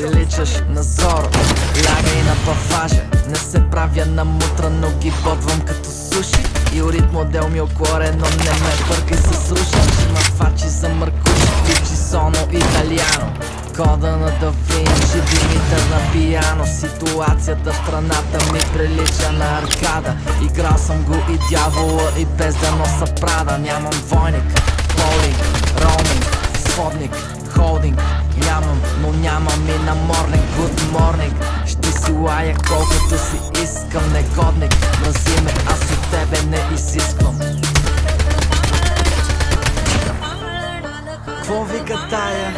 приличаш на Зоро. Лягай на пафажа, не се правя на мутра, но ги бодвам като суши. И урит модел ми окорен, но не ме бъркай с руша. Ще нафачи за мъркучи, пичи соно италиано. Кода на Да Винчи, Димитър на пияно. Ситуацията в страната ми прилича на аркада. Играл съм го и дявола и без да носа Прада. Нямам войник, полинг, роуминг, сводник, холдинг. Нямам, но нямам и наморник. Good morning, ще си лая колкото си искам. Негодник, мрази ме, аз от тебе не изисквам. Кво вика тая?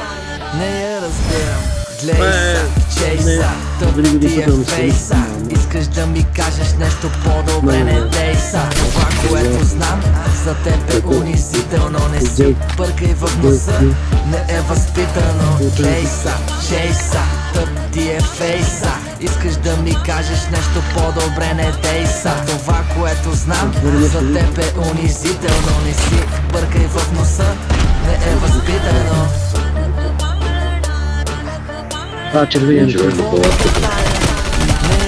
Не я разбирам. Глей са, чей са, тъп ти е фейса. Искаш да ми кажеш нещо по-добре, не дей са. Това, което знам за теб е унизително. Не си бъркай в носа, не е възпитано. Глей са, чей са, тъп ти е фейса. Искаш да ми кажеш нещо по-добре, не дей са. Това, което знам за теб е унизително. Не си бъркай в носа, не е възпитано. Червения. Не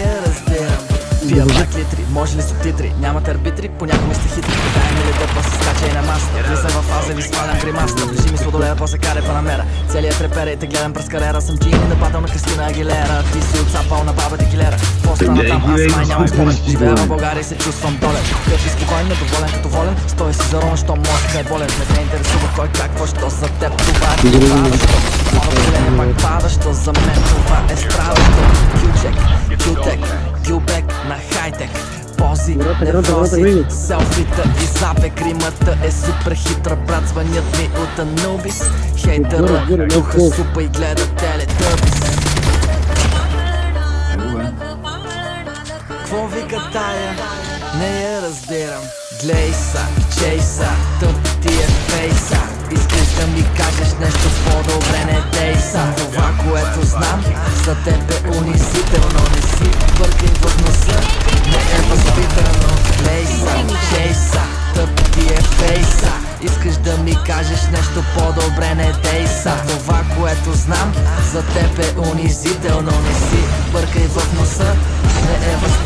я разбирам. Пия пак литри, може ли субтитри? Нямат арбитри, понякога сте хитри. Дай ми ли да после скача и на масата. Влизам в фаза и свалям гримаста. Ближи ми сладоледа, после каре панамера. Целият трепера и те гледам през кариера. Съм джини нападал на Кристина Агилера. Ти си отцапал на баба ти килера. Какво стана там? Аз май нямам спомен. Живея в България и се чувствам долен. Къв и спокоен, недоволен като волен. Стой си за рона, що мозъка е болен. Не те интересува кой какво, що за теб това е това. Ново поколение пак пада, що за мен това е страдащо. Кючек, кютек, кюбек на хайтек. Пози, неврози, селфита и запек. Римата е супер хитра, брат, звънят ми от Анубис. Хейтъра, духа супа и гледа телетъбис. Кво вика тая? Не я разбирам. Глей са, чей са, тъп ти е фейса. Искаш да ми кажеш нещо по-добре, не дей са. Това, което знам за теб е унизително. Не си бъркай в носа, не е възпитано. Глей са, чей са, тъп ти е фейса. Искаш да ми кажеш нещо по-добре, не дей са. Това, което знам за теб е унизително. Не си бъркай в носа, не е възпитано.